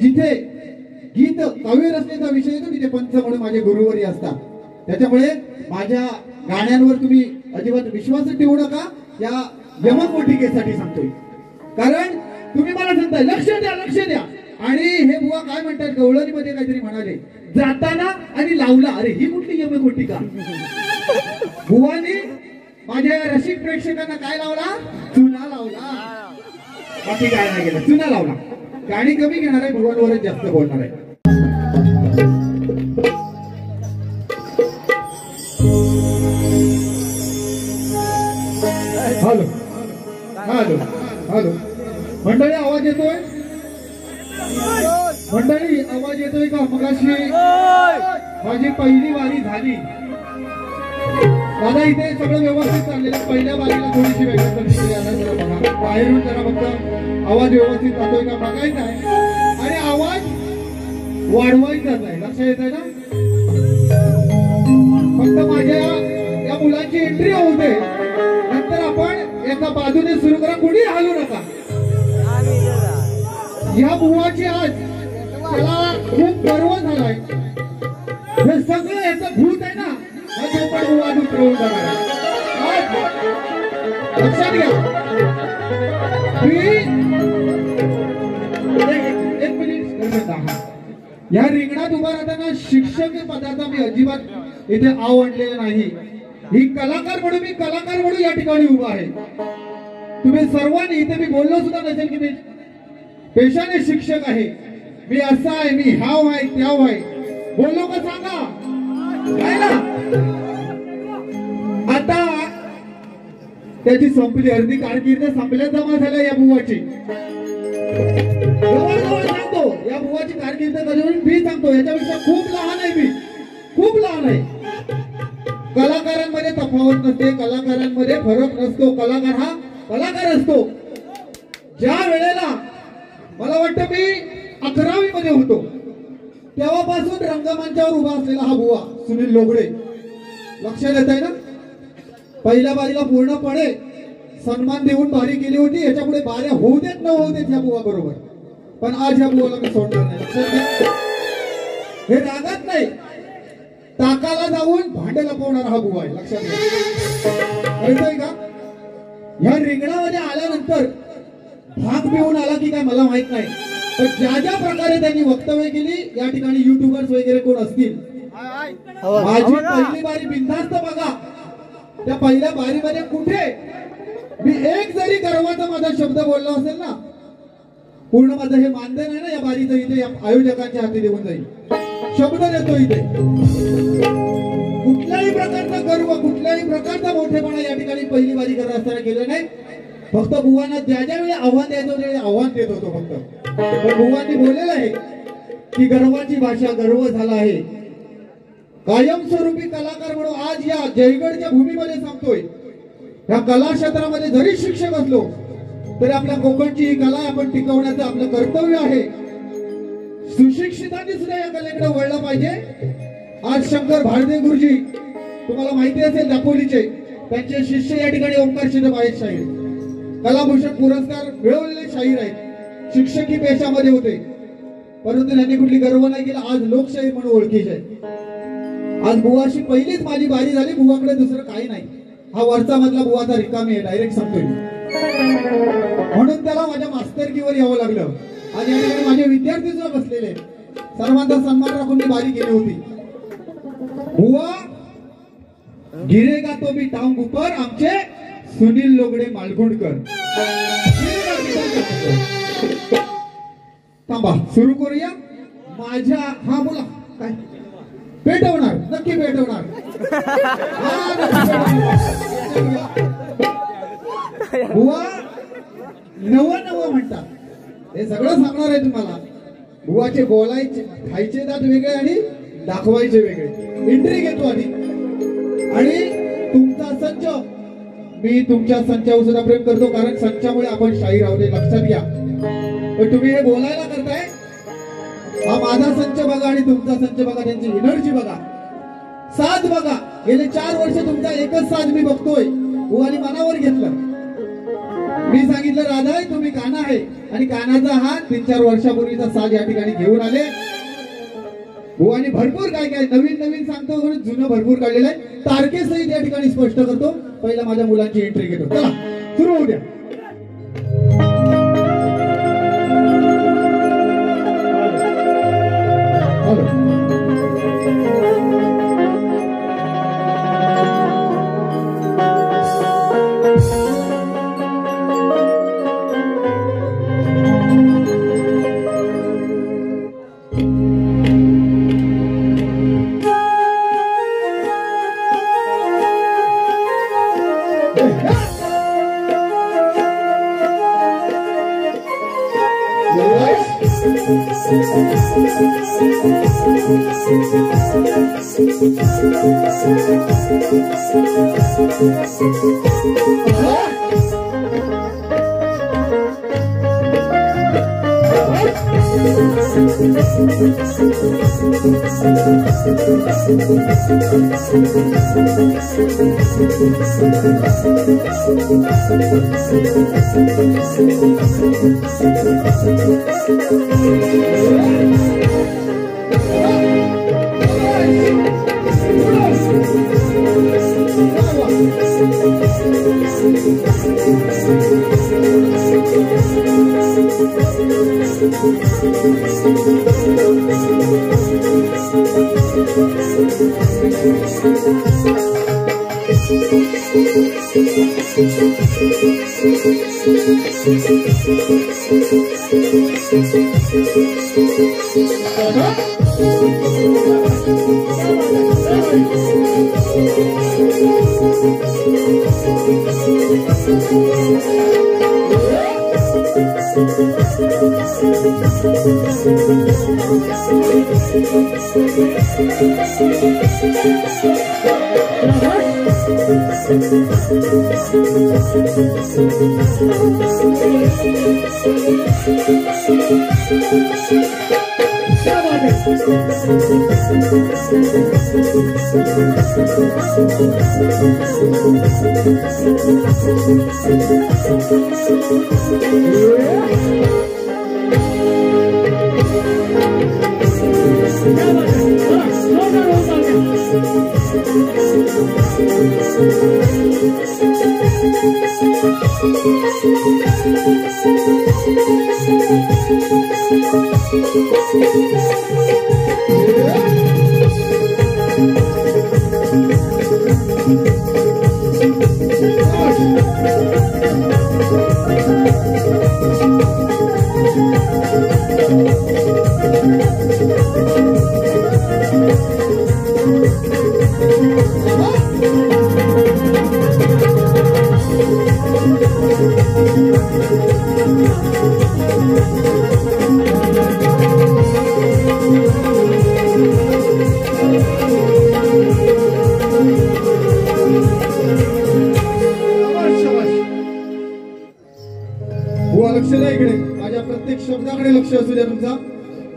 जिथे गीत काव्य रचनेचा विषय येतो तिथे पंच म्हणून माझे गुरुवरी असतात. त्याच्यामुळे माझ्या गाण्यांवर तुम्ही अजिबात विश्वास ठेवू नका. या यमकोटिकेसाठी सांगतोय, कारण तुम्ही मला सांगताय लक्ष द्या लक्ष द्या. आणि हे बुवा काय म्हणतात, गवळणीमध्ये काहीतरी म्हणाले जाताना आणि लावला. अरे ही कुठली यमकोटिका? बुवानी माझ्या रसिक प्रेक्षकांना काय लावला? चुना लावला. बाकी काय नाही केलं, चुना लावला. गाणी कमी घेणार आहे, बुवांवरच जास्त बोलणार आहे. हॅलो हॅलो हॅलो मंडळी, आवाज येतोय? मंडळी आवाज येतोय का? मगाशी माझी पहिली वारी झाली दादा, इथे सगळं व्यवस्थित चाललेलं. पहिल्या वारीला थोडीशी वेगळी परिस्थिती आला. जरा बघा बाहेरून जरा फक्त आवाज व्यवस्थित जातोय का बघायचा आहे. आणि आवाज वाढवायचाच आहे, लक्षात येत आहे ना? फक्त माझ्या या मुलांची एंट्री होऊ दे, नंतर आपण एका बाजूने सुरू करा. कुणी हलू नका. या बुवाची आज त्याला खूप गर्व झालाय. हे सगळं याचं भूत आहे ना, हा तो पण बुवा उतरवून जाणार आहे. लक्षात घ्या. एक मिनिट, या रिंगणात उभा राहताना शिक्षक पदाचा मी अजिबात इथे आवडलेला नाही. ही कलाकार म्हणून मी कलाकार म्हणून या ठिकाणी उभा आहे. तुम्ही सर्वांनी इथे मी बोललो सुद्धा नसेल की मी पेशाने शिक्षक आहे, मी असा आहे, मी ह्याव आहे त्याव आहे. बोललो का सांगा? काय ना? आता त्याची संपली अर्धी कारकीर्द संपल्या जमा झाल्या या बुवाची. सांगतो या बुवाची कारकीर्द कधी मी सांगतो याच्यापेक्षा खूप लहान आहे. मी खूप लहान आहे. कलाकारांमध्ये तफावत नसते, कलाकारांमध्ये फरक नसतो. कलाकार हा कलाकार असतो. ज्या वेळेला मला वाटतं मी 11वी मध्ये होतो तेव्हापासून रंगमंचावर उभा असलेला हा बुवा सुनील लोगडे. लक्षात येत आहे ना? पहिल्या बारीला पूर्णपणे सन्मान देऊन बारी केली होती. याच्यापुढे बाऱ्या होऊ देत न होऊ देत ह्या बुवा बरोबर. पण आज ह्या बुवाला मी सोडणार नाही. लक्षात घ्या. हे रागात नाही, ताकाला जाऊन भांडे लपवणारा हा बुवा आहे. लक्षात घ्या. कळतंय का? ह्या रिंगणामध्ये आल्यानंतर भाग पिऊन आला की काय मला माहित नाही, पण ज्या ज्या प्रकारे त्यांनी वक्तव्य केली या ठिकाणी युट्यूबर्स वगैरे कोण असतील, माझी पहिली बारी बिनधास्त बघा. त्या पहिल्या बारीमध्ये कुठे मी एक जरी गर्वाचा माझा शब्द बोलला असेल ना, पूर्ण माझं हे मानधन आहे ना या बारीचं इथे या आयोजकांच्या हाती देऊन जाईल. शब्द देतो इथे. कुठल्याही प्रकारचा गर्व, कुठल्याही प्रकारचा मोठेपणा या ठिकाणी पहिली बारी करत असताना केलं नाही. फक्त बुवांना ज्या ज्या वेळी आव्हान द्यायचं त्यावेळी आव्हान देत होतो फक्त. पण बुवांनी बोललेलं आहे की गर्वाची भाषा गर्व झाला आहे. कायमस्वरूपी कलाकार म्हणून आज या जयगडच्या भूमीमध्ये सांगतोय, या कला क्षेत्रामध्ये जरी शिक्षक असलो तरी आपल्या कोकणची ही कला आपण टिकवण्याचं आपलं कर्तव्य आहे. सुशिक्षितांनी सुद्धा या कलेकडे वळलं पाहिजे. आज शंकर भारदे गुरुजी तुम्हाला माहिती असेल दापोलीचे, त्यांचे शिष्य या ठिकाणी ओंकार शिदप आहेत, शाहीर, कलाभूषण पुरस्कार मिळवलेले शाहीर आहेत. शिक्षकी पेशामध्ये होते परंतु त्यांनी कुठली गर्व नाही केला. आज लोकशाहीर म्हणून ओळखीचे. आज बुवाशी पहिलीच माझी बारी झाली. बुवाकडे दुसरं काही नाही. हा वरचा मधला बुवाचा रिकामी आहे, डायरेक्ट सांगतोय. म्हणून त्याला माझ्या मास्तरकीवर यावं लागलं. आज या ठिकाणी माझे विद्यार्थी सुद्धा बसलेले, सर्वांचा सन्मान राखून मी बारी केली होती. बुवा गिरेगा तो भी टांग ऊपर, आमचे सुनील लोगडे मालगुणकर. थांबा सुरू करूया. माझ्या हा बोला काय पेटवणार, नक्की पेटवणार. बुवा नवं म्हणतात, हे सगळं सांगणार आहे तुम्हाला. बुवाचे बोलायचे खायचे दात वेगळे आणि दाखवायचे वेगळे. एंट्री घेतो आणि तुमचा संच, मी तुमच्या संचावर सुद्धा प्रेम करतो कारण संचामुळे आपण शाहीर आहोत, लक्षात घ्या. पण तुम्ही हे बोलायला करताय. हा माझा संच बघा आणि तुमचा संच बघा, त्यांची एनर्जी बघा, साथ बघा. गेले 4 वर्ष तुमचा एकच साथ मी बघतोय. बुवानी मनावर घेतलं. मी सांगितलं राधा तुम्ही काना आहे आणि कानाचा हा 3-4 वर्षापूर्वीचा साज या ठिकाणी घेऊन आले हो आणि भरपूर काय काय नवीन नवीन सांगतो म्हणून जुनं भरपूर काढलेलं आहे तारखेसहित या ठिकाणी स्पष्ट करतो पहिला माझ्या मुलांची एंट्री घेतो चला सुरू होऊ द्या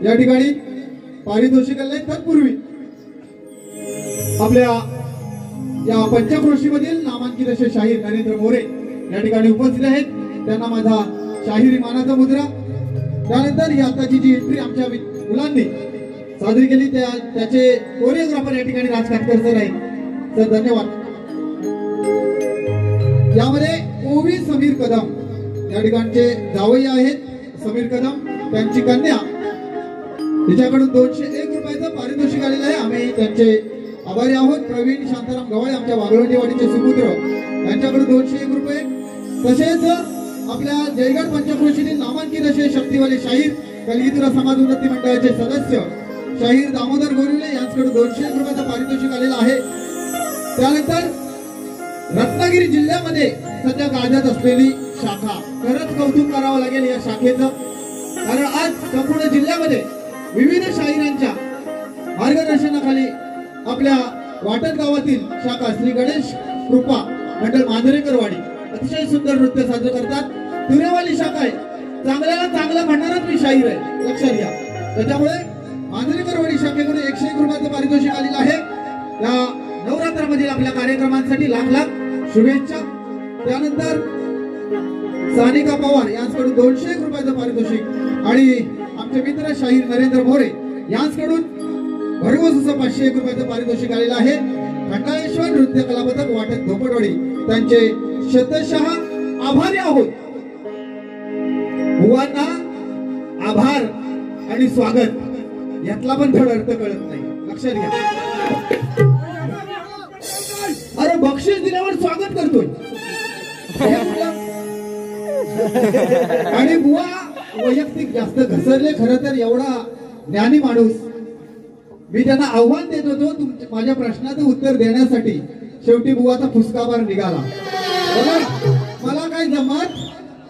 या ठिकाणी पारितोषिकाला तत्पूर्वी आपल्या या पंचक्रोशीमधील नामांकित असे शाहीर नरेंद्र मोरे या ठिकाणी उपस्थित आहेत त्यांना माझा शाहिरी मानाचा मुद्रा त्यानंतर ही आताची जी एंट्री आमच्या मुलांनी साजरी केली त्याचे कोरिओग्राफर या ठिकाणी राज काटकर सर आहेत सर धन्यवाद यामध्ये ओवी समीर कदम या ठिकाणचे जावई आहेत समीर कदम त्यांची कन्या तिच्याकडून 201 रुपयाचं पारितोषिक आलेलं आहे आम्ही त्यांचे आभारी आहोत प्रवीण शांताराम गवळे आमच्या वाघळवंडीवाडीचे सुपुत्र यांच्याकडून 201 रुपये तसेच आपल्या जयगड पंचक्रोशीतील नामांकित असे शक्तीवाले शाहीर कलगीतुरा समाज उन्नती मंडळाचे सदस्य शाहीर दामोदर गोरिले यांच्याकडून 201 रुपयाचं पारितोषिक आलेलं आहे त्यानंतर रत्नागिरी जिल्ह्यामध्ये सध्या गाजत असलेली शाखा खरंच कौतुक करावं लागेल या शाखेचं कारण आज संपूर्ण जिल्ह्यामध्ये विविध शाहिरांच्या मार्गदर्शनाखाली आपल्या वाटण गावातील शाखा श्री गणेश कृपा मंडळ मांजरेकरवाडी अतिशय सुंदर नृत्य सादर करतात तुरेवाली शाखा आहे चांगल्याला चांगलं म्हणणारच मी शाहीर आहे लक्षात घ्या त्याच्यामुळे मांजरेकरवाडी शाखेकडून 101 रुपयाचं पारितोषिक आलेलं आहे या नवरात्रामधील आपल्या कार्यक्रमांसाठी लाख लाख शुभेच्छा त्यानंतर सानिका पवार यांच्याकडून 201 रुपयाचं पारितोषिक आणि आमचे मित्र शाहीर नरेंद्र मोरे यांच्याकडून भरघोस असं 501 रुपयाचं पारितोषिक आलेलं आहे. खंडाळेश्वर नृत्य कला पथक वाटत धोपटवाडी त्यांचे शतशः आभारी आहोत. बुवांना आभार आणि स्वागत यातला पण थोडा अर्थ कळत नाही, लक्षात घ्या. अरे बक्षीस दिल्यावर स्वागत करतोय आणि बुवा वैयक्तिक जास्त घसरले. खरं तर एवढा ज्ञानी माणूस, मी त्यांना आव्हान देत होतो माझ्या प्रश्नाचं उत्तर देण्यासाठी. शेवटी बुवाचा फुसकाबार निघाला. मला काय जमत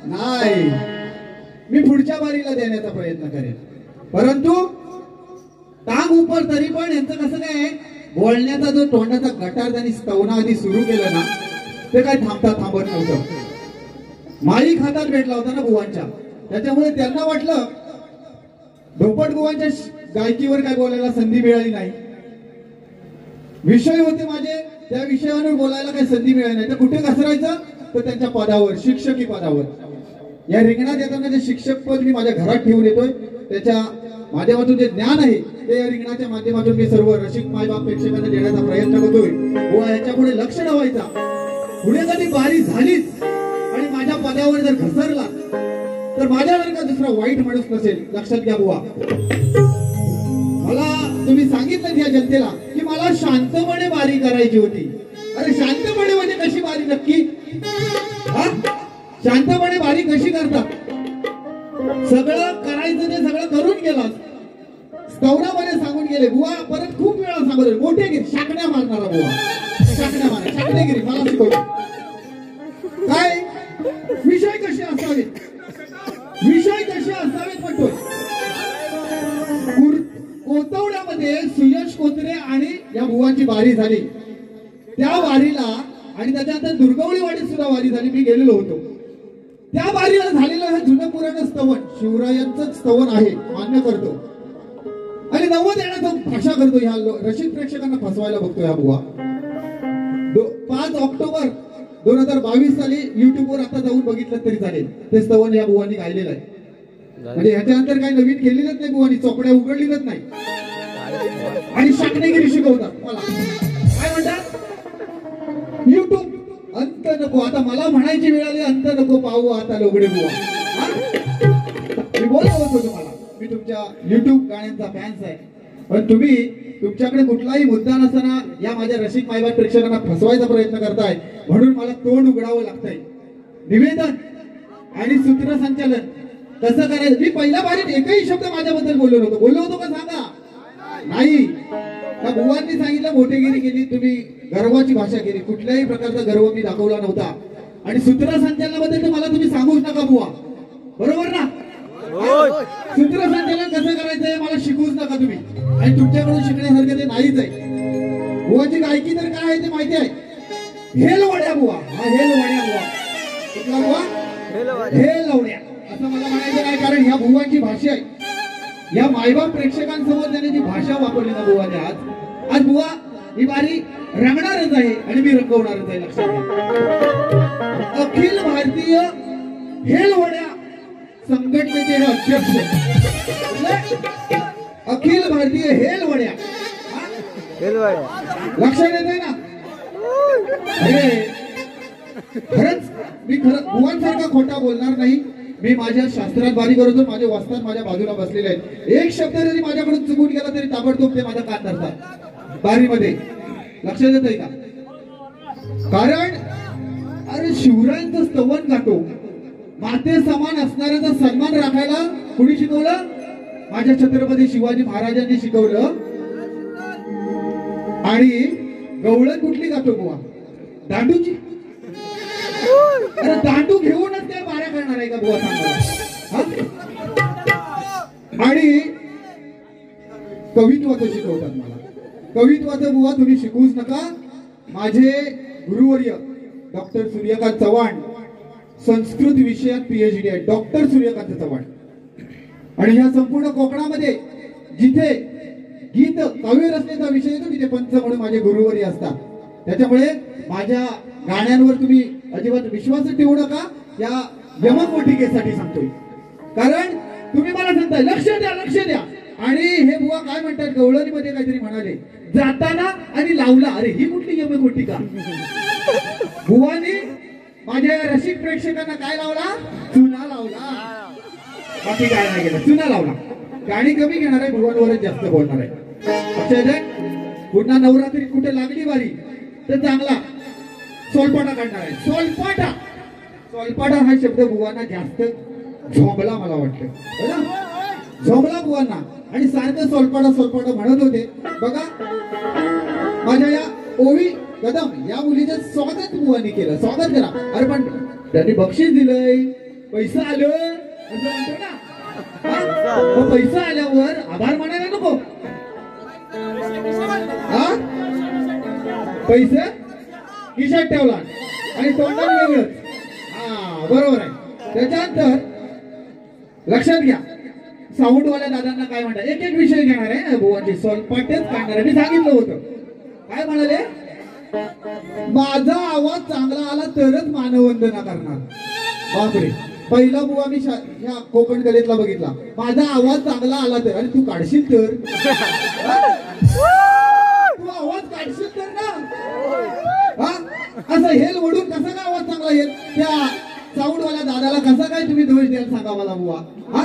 नाही, मी पुढच्या बारीला देण्याचा प्रयत्न करेन. परंतु टांग उपर तरी पण यांचं कसं काय, बोलण्याचा जो तोंडाचा गटार त्यांनी स्तवना आधी सुरू केलं ना, ते काय थांबत नव्हतं. माईक हातात भेटला होता ना बुवांच्या, त्याच्यामुळे त्यांना वाटलं धोपट बुवांच्या गायकीवर काय बोलायला संधी मिळाली नाही. विषय होते माझे, त्या विषयावर बोलायला काही संधी मिळाली नाही. तर कुठे घसरायचं, तर त्यांच्या पदावर, शिक्षकी पदावर. या रिंगणात येताना जे शिक्षक पद मी माझ्या घरात ठेवून येतोय, त्याच्या माध्यमातून जे ज्ञान आहे ते या रिंगणाच्या माध्यमातून मी सर्व रसिक मायबाप प्रेक्षकांना देण्याचा प्रयत्न करतोय. बुवा याच्या पुढे लक्ष ठेवायचा. पुढे कधी बारी झालीच आणि माझ्या पदावर जर घसरला तर माझ्यासारखा दुसरा वाईट माणूस नसेल, लक्षात घ्या बुवा. मला तुम्ही सांगितलं या जनतेला की मला शांतपणे बारी करायची होती. अरे शांतपणे म्हणजे कशी बारी नक्की? शांतपणे बारी कशी करतात? सगळं करायचं ते सगळं करून गेलास, स्तवनामध्ये सांगून गेले. बुवा परत खूप वेळा सांगतो, मोठेगिरी शाकड्या मारणारा बुवा, शाकड्या मारा, शाकडेगिरी मला शिकवतो. काय विषय कसे असावेत, विषय कसे असावेत म्हणतोय. कोतवड्यामध्ये सुयश कोत्रे आणि या बुवांची बारी झाली. त्या वारीला आणि त्याच्यानंतर दुर्गवळीवाडीत सुद्धा वारी झाली, मी गेलेलो होतो. त्या बारीला झालेलं हे जुनं पुराण स्तवन शिवरायांचं स्तवन आहे, मान्य करतो. आणि 90 येण्याचा भाषा करतो. ह्या रसिक प्रेक्षकांना फसवायला बघतो या बुवा. 5 ऑक्टोबर 2022 साली युट्यूबवर आता जाऊन बघितलं तरी चालेल, ते स्तवन या बुवांनी गायलेलं आहे. म्हणजे ह्याच्यानंतर काही नवीन केलेलंच नाही बुवांनी, चोपड्या उघडलेलंच नाही. आणि शाकणेगिरी शिकवतात मला. काय म्हणतात? युट्यूब अंत नको, आता मला म्हणायची वेळ आली, अंत नको पाहू आता लोगडे बुवा. मी बोलावत होतो, मला मी तुमच्या युट्यूब गाण्यांचा फॅन्स आहे, पण तुम्ही तुमच्याकडे कुठलाही मुद्दा नसताना या माझ्या रसिक मायबाप प्रेक्षकांना फसवायचा प्रयत्न करताय, म्हणून मला तोंड उघडावं लागतंय. निवेदन आणि सूत्रसंचालन कसं करायचं? मी पहिल्या बारीत एकही शब्द माझ्याबद्दल बोललो होतो का सांगा? नाही. त्या बुवांनी सांगितलं मोठेगिरी केली, तुम्ही गर्वाची भाषा केली. कुठल्याही प्रकारचा गर्व मी दाखवला नव्हता. आणि सूत्रसंचालनाबद्दल तर मला तुम्ही सांगूच नका बुवा, बरोबर ना? सूत्रसंचालन कसं करायचंय मला शिकवूच नका तुम्ही, आणि तुमच्याकडून शिकण्यासारखं ते नाहीच आहे. बुवाची गायकी तर काय आहे ते माहिती आहे. हेलवड्या बुवा, हा हेलवड्या बुवा. कुठला बुवा? हेलवड्या असं मला म्हणायचं नाही, कारण ह्या बुवांची भाषा आहे. या मायबाप प्रेक्षकांसमोर त्याने जी भाषा वापरली ना बुवाने, आज बुवा ही बारी रंगणारच आहे आणि मी रंगवणारच आहे, लक्षात घ्या. अखिल भारतीय हेलवड्या संघटनेचे हे अध्यक्ष, अखिल भारतीय हेलवड्या, लक्षात येत आहे ना? अरे खरंच मी बुवांसारखा खोटा बोलणार नाही. मी माझ्या शास्त्रात बारी करतो, माझे वस्ताद माझ्या बाजूला बसलेले आहेत. एक शब्द जरी माझ्याकडून चुकून गेला तरी ताबडतोब ते माझा कान धरतात बारीमध्ये, लक्षात येत आहे का? कारण अरे शिवरायांचं स्तवन गातो, माते समान असणाऱ्याचा सन्मान राखायला कुणी शिकवलं? माझ्या छत्रपती शिवाजी महाराजांनी शिकवलं. आणि गवळण कुठली गातो बुवा? दांडूची. अरे दांडू घेऊनच त्या बाऱ्या करणार आहे का बुवा, सांगा? आणि कवित्वाचं शिकवतात मला. कवित्वाचं बुवा तुम्ही शिकवूच नका. माझे गुरुवर्य डॉक्टर सूर्यकांत चव्हाण, संस्कृत विषयात PhD आहे, डॉक्टर सूर्यकांत चव्हाण. आणि ह्या संपूर्ण कोकणामध्ये जिथे गीत काव्य रचनेचा विषय येतो तिथे पंच म्हणून माझे गुरुवर्य असतात. त्याच्यामुळे माझ्या गाण्यांवर तुम्ही अजिबात विश्वास ठेवू नका. या यमकोटिकेसाठी सांगतोय. कारण तुम्ही मला सांगताय लक्ष द्या लक्ष द्या, आणि हे बुवा काय म्हणतात गवळणीमध्ये काहीतरी म्हणाले जाताना आणि लावला. अरे ही कुठली यमकोटिका? बुवानी माझ्या रसिक प्रेक्षकांना काय लावला? चुना लावला. बाकी काय नाही केलं, चुना लावला. गाणी कमी घेणार आहे, भुवनवरच जास्त बोलणार आहे. अक्षय पुन्हा नवरात्री कुठे लागली वारी तर चांगला सोलपाटा काढणार आहे. सोलपाटा सोलपाटा हा शब्द बुवांना जास्त झोंबला मला वाटतं, झोंबला बुवांना. आणि सारखं सोलपाटा सोलपाटा म्हणत होते. बघा माझ्या या ओवी कदम या मुलीचं स्वागत बुवांनी केलं. स्वागत करा. अरे पण त्यांनी बक्षीस दिलंय, पैसा आलं असं म्हणतो ना. पैसा आल्यावर आभार मानायला नको. हा पैसा खिशात ठेवला आणि तोंडाने वेगळंच. हा बरोबर आहे. त्याच्यानंतर लक्षात घ्या, साऊंडवाल्या दादांना काय म्हणतात, एक एक विषय घेणार आहे बुवांची, सोलपाटेच काढणार आहे. मी सांगितलं होतं काय म्हणाले, माझा आवाज चांगला आला तरच मानवंदना करणार. बापरे, पहिला बुवा मी ह्या कोकण कलेतला बघितला, माझा आवाज चांगला आला तर. आणि तू काढशील तर, तू आवाज काढशील तर ना. हा असं हेल ओढून कसा काय आवाज चांगला येईल? त्या साऊंडवाल्या दादाला कसा काय तुम्ही दोष द्याल सांगा मला बुवा. हा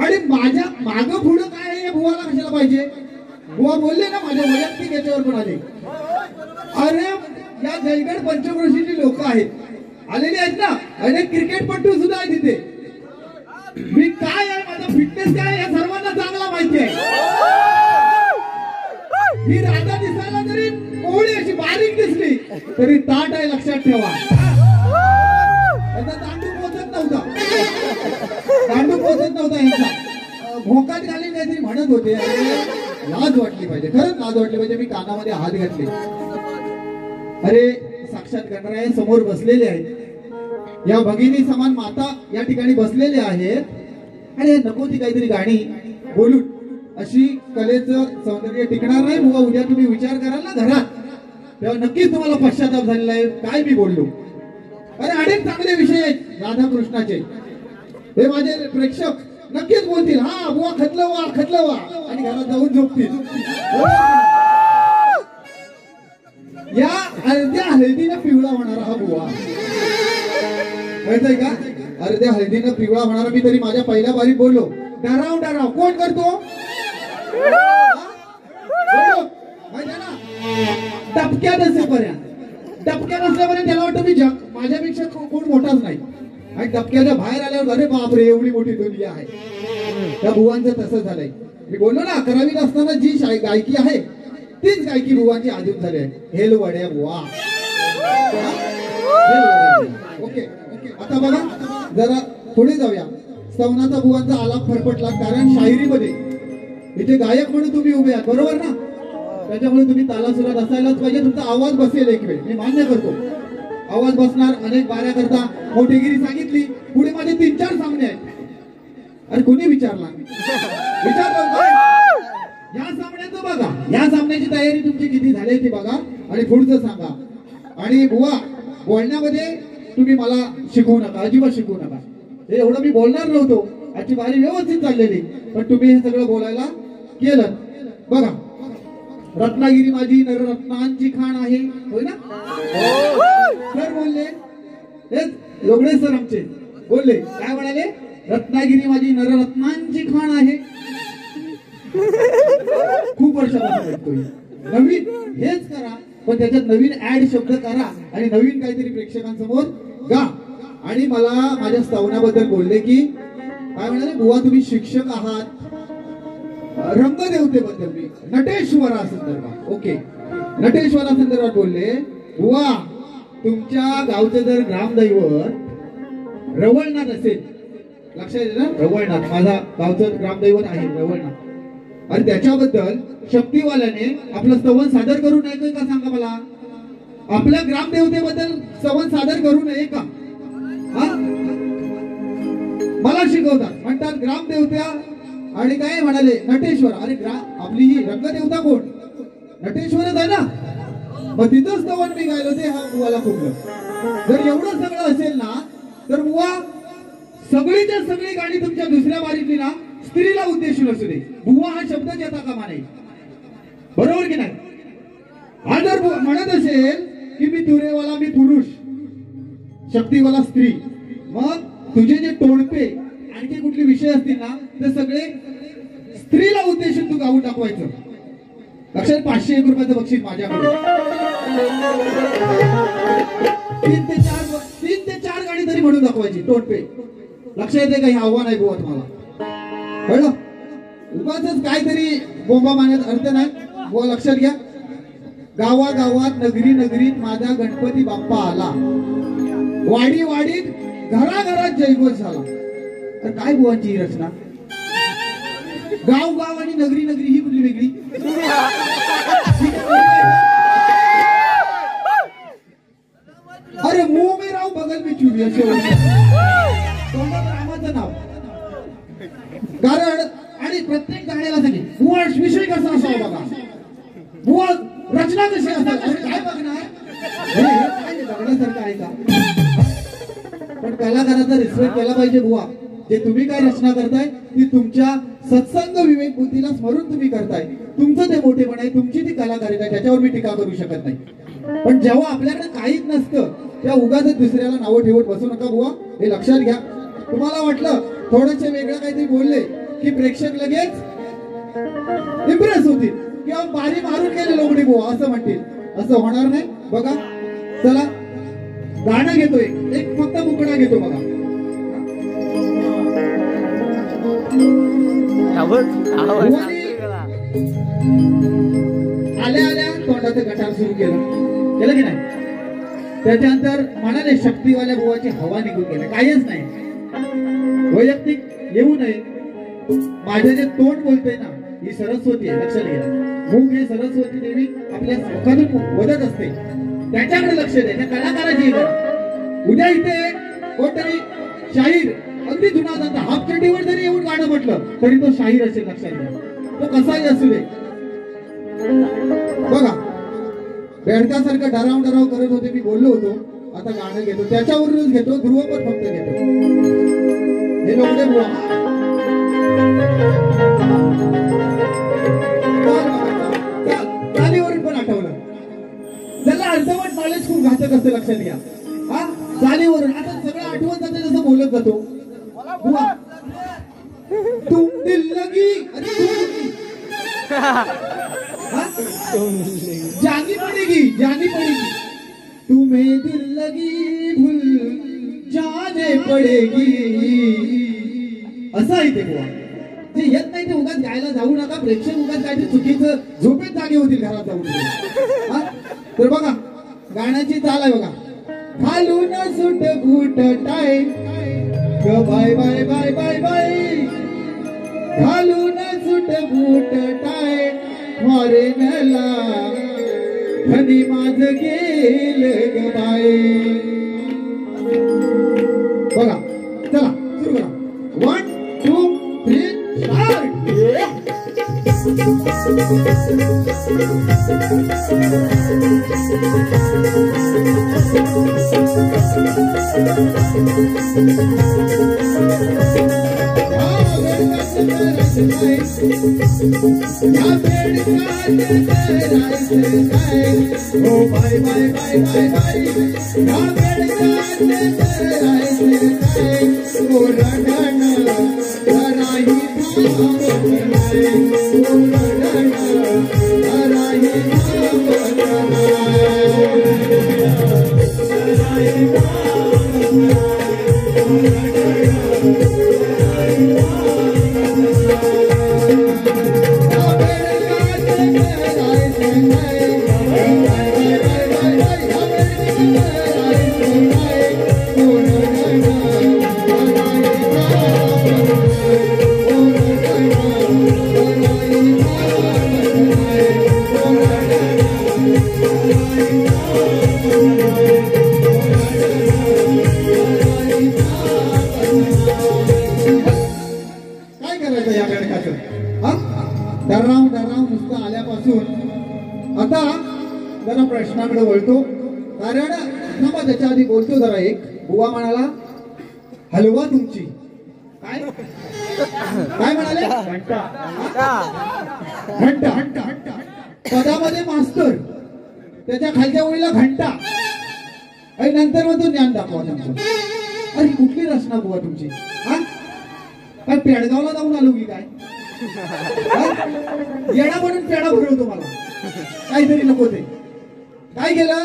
आणि माझ्या माग पुढं काय आहे बुवाला कशाला पाहिजे? बुवा बोलले ना माझ्या वैयक्तिक याच्यावर पण आले. अरे या जयगड पंचक्रोशीची लोक आहेत, आलेले आहेत ना, अनेक क्रिकेटपटू सुद्धा आहे तिथे. मी काय आहे, माझा फिटनेस काय या सर्वांना चांगला माहिती आहे. ही राधा दिसायला जरी कोवळी अशी बारीक दिसली तरी ताट आहे, लक्षात ठेवा. त्याचा दांडू पोचत नव्हता, दांडू पोचत नव्हता यांचा. भोकात घाली काहीतरी म्हणत होते. लाज वाटली पाहिजे, खरंच लाज वाटली पाहिजे. मी कानामध्ये हात घातले. अरे साक्षात गणराय समोर बसलेले आहेत, या भगिनी समान माता या ठिकाणी बसलेल्या आहेत. आणि नको ती काहीतरी गाणी बोलून अशी कलेचं सौंदर्य टिकणार नाही. बुवा उद्या तुम्ही विचार कराल ना घरात, तेव्हा नक्कीच तुम्हाला पश्चाताप झालेला आहे काय मी बोललो. अरे अनेक चांगले विषय आहेत राधाकृष्णाचे, हे माझे प्रेक्षक नक्कीच बोलतील. हा बुवा खतलं वा खतलं वा, आणि घरात जाऊन झोपतील. या अर्ध्या हळदीनं पिवळा होणारा हा बुवा, कळतंय का? अर्ध्या हळदीनं पिवळा होणारा. मी तरी माझ्या पहिल्या बारीत बोललो, डराव डराव कोण करतो? टपक्यात असेपर्यंत, टपक्यात असल्यापर्यंत त्याला वाटतं मी माझ्यापेक्षा कोण मोठाच नाही. आणि टपक्याच्या बाहेर आल्यावर अरे बापरे एवढी मोठी दुनिया आहे. त्या बुवांचं तसं झालंय. मी बोललो ना 11वीत असताना जी गायकी आहे तीच गायकी बुवांची आधीच झाली आहे. हेल वड्या बुवा. ओके ओके, आता बघा जरा पुढे जाऊया. स्तवनाचा बुवांचा आलाप फरफटला, कारण शायरीमध्ये इथे गायक म्हणून तुम्ही उभे आहात, बरोबर ना? त्याच्यामुळे तुम्ही तालासुरात असायलाच पाहिजे. तुमचा आवाज बसेल एक वेळ, मी मान्य करतो. आवाज बसणार, अनेक बाऱ्या करता, मोठेगिरी सांगितली. पुढे माझे 3-4 सामने आहेत. अरे कोणी विचारला? विचारलं या सामन्याचं बघा, या सामन्याची तयारी तुमची किती झाली ती बघा, आणि पुढचं सांगा. आणि बुवा बोलण्यामध्ये तुम्ही मला शिकवू नका, अजिबात शिकवू नका. हे एवढं मी बोलणार नव्हतो, याची बारी व्यवस्थित चाललेली, पण तुम्ही हे सगळं बोलायला केलं. बघा, रत्नागिरी माझी नररत्नांची खाण आहे, होय ना? सर बोलले, हेच लोगडे सर आमचे बोलले, काय म्हणाले? रत्नागिरी माझी नररत्नांची खाण आहे. खूप वर्षापासून ऐकतोय. नवीन हेच करा, पण त्याच्यात नवीन ऍड शब्द करा आणि नवीन काहीतरी प्रेक्षकांसमोर गा. आणि मला माझ्या स्तवनाबद्दल बोलले की काय म्हणाले, बुवा तुम्ही शिक्षक आहात, रंगदेवतेबद्दल मी नटेश्वरा संदर्भात, ओके नटेश्वरा संदर्भात बोलले. बुवा तुमच्या गावचं जर ग्रामदैवत रवळनाथ असेल, लक्षात येईल ना, रवळनाथ माझा गावचं ग्रामदैवत आहे रवळनाथ, आणि त्याच्याबद्दल शक्तीवाल्याने आपलं स्तवन सादर करू नये का? सांगा मला, आपल्या ग्रामदेवतेबद्दल स्तवन सादर करू नये का? मला शिकवतात, म्हणतात ग्रामदेवत्या आणि काय म्हणाले नटेश्वर. अरे आपली ही रंगदेवता कोण? नटेश्वरच आहे ना. मग तिथं स्तवन मी गायलो ते हा बुवाला खूपलं. जर एवढं सगळं असेल ना तर बुवा सगळीच्या सगळी गाणी तुमच्या दुसऱ्या बारीतली ना स्त्रीला उद्देशून असू दे, बुवा हा शब्द येता कामा नाही, बरोबर की नाही? हा जर म्हणत असेल की मी तुरेवाला मी पुरुष, शक्तीवाला स्त्री, मग तुझे जे तोडपे आणखी कुठले विषय असतील ना ते सगळे स्त्रीला उद्देशून तू गाऊन दाखवायचं. लक्षात 501 रुपयाचं बक्षीस माझ्याकडे. 3 ते 4 गाणी तरी म्हणून दाखवायची तोडपे. लक्षात येते का? हे आव्हान आहे बुवा तुम्हाला, कळलं? उगाच काहीतरी बोंबा मारण्यात अर्थ नाही बुवा. लक्षात घ्या. गावागावात नगरी नगरीत माझा गणपती बाप्पा आला, वाडी वाडीत घराघरात जयघोष झाला. तर काय बुवांची रचना? गाव गाव आणि नगरी नगरी ही कुठली वेगळी? अरे मुंह में राव बगल में चुरी असे तोंडात रामाचं नाव. कारण आणि प्रत्येक गाण्याला सांगे बुवा विषय कसा असावा बघा, बुवा रचना कशी असतात. अरे काय बघणार, काय बघण्यासारखं आहे का? पण कलाकाराचा रिस्पेक्ट केला पाहिजे बुवा. जे तुम्ही काय रचना करताय ती तुमच्या सत्संग विवेक बुद्धीला स्मरून तुम्ही करताय. तुमचं ते मोठेपण आहे, तुमची ती कलाकारिता आहे, त्याच्यावर मी टीका करू शकत नाही. पण जेव्हा आपल्याकडे काहीच नसतं तेव्हा उगाच दुसऱ्याला नावं ठेवत बसू नका बुवा, हे लक्षात घ्या. तुम्हाला वाटलं थोडेसे वेगळं काहीतरी बोलले की प्रेक्षक लगेच इम्प्रेस होतील किंवा बारी मारून गेले लोगडी बुवा असं म्हणतील, असं होणार नाही. बघा चला गाणं घेतोय, एक फक्त मुकडा घेतो बघा. आल्या आल्या तोंडाचं गटार सुरू केलं की नाही? त्याच्यानंतर म्हणाले शक्तीवाल्या बुवाची हवा निघून गेल्या, काहीच नाही. वैयक्तिक येऊ नये. माझे जे तोंड बोलतोय ना ही सरस्वती आहे, लक्षात घ्या. मूग हे सरस्वती देवी आपल्या मुखातून वदत असते, त्याच्याकडे लक्ष द्या, त्या कलाकाराची. उद्या इथे कोणतरी शाहीर अगदी जुना जाता हाफ चड्डीवर जरी येऊन गाणं म्हटलं तरी तो शाहीर असेल, लक्षात घ्या. तो कसाही असू दे. बघा बेडकासारखं डराव डराव करत होते, मी बोललो होतो. आता गाणं घेतो, त्याच्यावरूनच घेतो, ध्रुवपद फक्त घेतो. हे लोक बुवा चालीवरून पण आठवलं. त्याला अर्धवट नॉलेज खूप घातक असते, लक्षात घ्या. हा चालीवरून आता सगळं आठवत जाते, जसं बोलत जातो. तुम दिल लगी जानी पड़ेगी, जानी पड़ेगी, तुम्हें दिल लगी भूल जाने पड़ेगी. असं आहे ते बुवा. जे येत नाही ते उगाच गायला जाऊ नका. प्रेक्षक उगाच काय ते चुकीचं झोपेत जागे होतील घरात जाऊन. तर बघा गाण्याची चाल आहे बघा. घालून सुट बूट टाय ग bye bye bye bye bye, घालून सुट बूट टाय फॉरेनला धनी माझ गेल ग बाय. बघा चला सुरू करा. 1 2 3 start. Oh bye bye bye bye bye, na oh rana rahi नुसतं आल्यापासून आता जरा प्रश्नाकडे वळतो. कारण त्याच्या आधी बोलतो जरा. एक बुवा म्हणाला हलवा तुमची काय काय म्हणाले? घंटा घंटा घंटा घंटा पदामध्ये मास्तर, त्याच्या खालच्या ओळीला घंटा आणि नंतर मग तो ज्ञान दाखवा त्यांचं. अरे कुठली रचना बुवा तुमची? हा काय पेडगावला जाऊन आलो की काय? येणा म्हणून पेडा भरवतो मला, काहीतरी नको ते. काय केलं?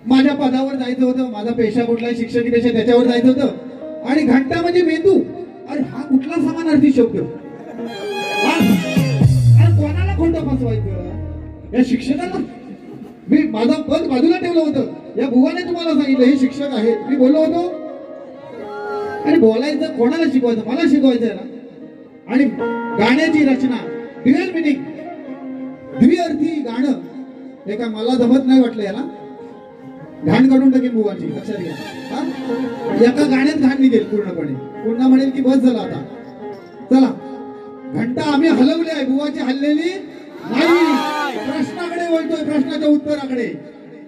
माझ्या पदावर जायचं होतं, माझा पेशा कुठला शिक्षकी पेशा त्याच्यावर जायचं होतं, आणि घंटा म्हणजे मेंदू. अरे हा कुठला समानार्थी शब्द? अरे कोणाला खोटं फसवायचं? या शिक्षकांना. मी माझं पद बाजूला ठेवलं होतं, या बुवाने तुम्हाला सांगितलं हे शिक्षक आहेत, मी बोललो होतो. आणि बोलायचं कोणाला शिकवायचं? मला शिकवायचं आहे ना. आणि गाण्याची रचना ड्युअल मिनिंग, द्विअर्थी गाणं, हे काय मला जमत नाही वाटलं याला. घाण काढून टाकेल बुवाची, लक्षात घ्या. हा एका गाण्यात घाण निघेल पूर्णपणे. पुन्हा म्हणेल की बस झालं आता. चला, घंटा आम्ही हलवली आहे, बुवाची हललेली नाही. प्रश्नाकडे वळतोय, प्रश्नाच्या उत्तराकडे.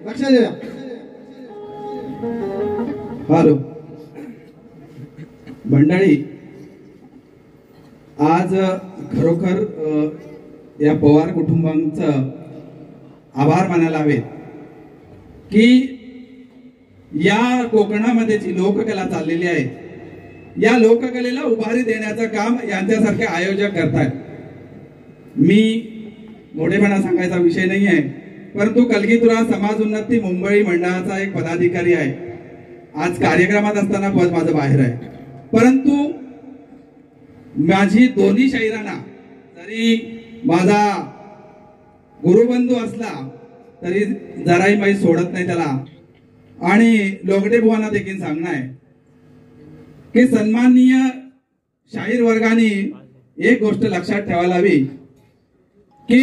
लक्षात द्या. हॅलो मंडळी, आज खरोखर या पवार कुटुंबांचं आभार मानायला हवेत की या कोकणामध्ये जी लोककला चाललेली आहे, या लोककलेला उभारी देण्याचं काम यांच्यासारखे आयोजक करतात. मी मोठेपणा सांगायचा विषय नाही आहे, परंतु कलगीतुरा समाज उन्नती मुंबई मंडळाचा एक पदाधिकारी आहे. आज कार्यक्रमात असताना पद माझं बाहेर आहे, परंतु माझी दोन्ही शाहिरांना जरी माझा गुरुबंधू असला तरी जराही मी सोडत नाही त्याला. आणि लोगडे बुवांना देखील सांगणं आहे की सन्माननीय शाहीर वर्गाने एक गोष्ट लक्षात ठेवायला हवी की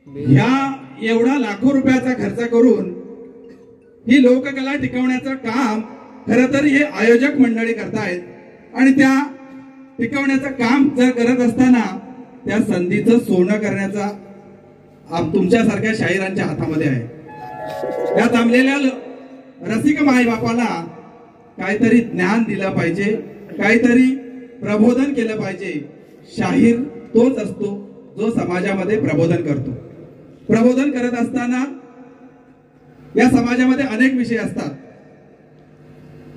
ह्या एवढा लाखो रुपयाचा खर्च करून ही लोककला टिकवण्याचं काम खरं तर हे आयोजक मंडळी करतायत. आणि त्या टिकवण्याचं काम जर करत असताना त्या संधीचं सोनं करण्याचा तुमच्यासारख्या शाहिरांच्या हातामध्ये आहे. या थांबलेल्या रसिक माईबापाला काहीतरी ज्ञान दिलं पाहिजे, काहीतरी प्रबोधन केलं पाहिजे. शाहीर तोच असतो जो समाजामध्ये प्रबोधन करतो. प्रबोधन करत असताना या समाजामध्ये अनेक विषय असतात,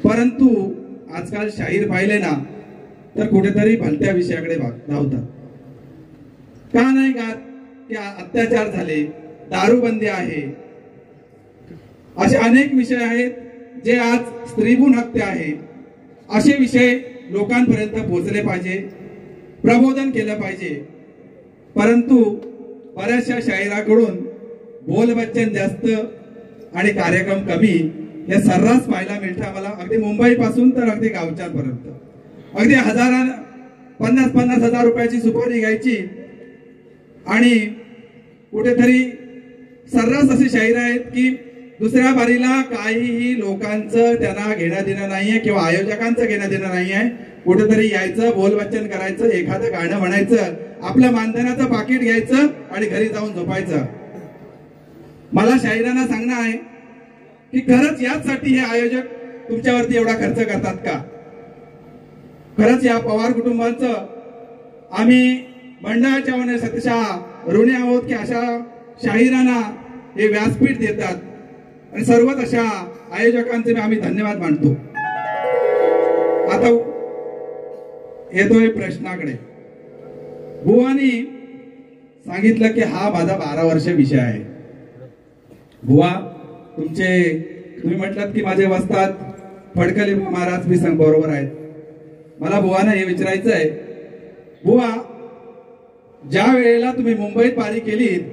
परंतु आजकाल शाहीर पाहिले ना तर कुठेतरी भलत्या विषयाकडे धावतात. का नाही गात की अत्याचार झाले, दारूबंदी आहे, असे अनेक विषय आहेत जे आज स्त्रीभ्रूण हत्या आहे. असे विषय लोकांपर्यंत पोहोचले पाहिजे, प्रबोधन केलं पाहिजे. परंतु बऱ्याचशा शाहिराकडून बोलबच्चन जास्त आणि कार्यक्रम कमी हे सर्रास पाहायला मिळतं आम्हाला. अगदी मुंबई पासून तर अगदी गावच्यापर्यंत अगदी 50,000 हजार रुपयाची सुपारी घ्यायची आणि कुठेतरी सर्रास असे शाहीर आहेत की दुसऱ्या बारीला काहीही लोकांचं त्यांना घेणं देणं नाहीये किंवा आयोजकांचं घेणं देणं नाहीये. कुठेतरी यायचं, बोलवचन करायचं, एखादं गाणं म्हणायचं, आपलं मानधनाचं पाकिट घ्यायचं आणि घरी जाऊन झोपायचं. मला शाहिरांना सांगणं आहे की खरंच याचसाठी हे आयोजक तुमच्यावरती एवढा खर्च करतात का? खरंच या पवार कुटुंबांचं आम्ही मंडळाच्या वतीने सतशः ऋणी आहोत की अशा शाहिरांना हे व्यासपीठ देतात. आणि सर्वच अशा आयोजकांचे आम्ही धन्यवाद मानतो. आता येतोय प्रश्नाकडे. बुवानी सांगितलं की हा माझा 12 वर्ष विषय आहे. बुवा तुम्ही म्हटलात की माझे वस्ताद फडकले महाराज मी सांग बरोबर आहेत. मला बुवाना हे विचारायचं आहे, बुवा ज्या वेळेला तुम्ही मुंबईत पारी केलीत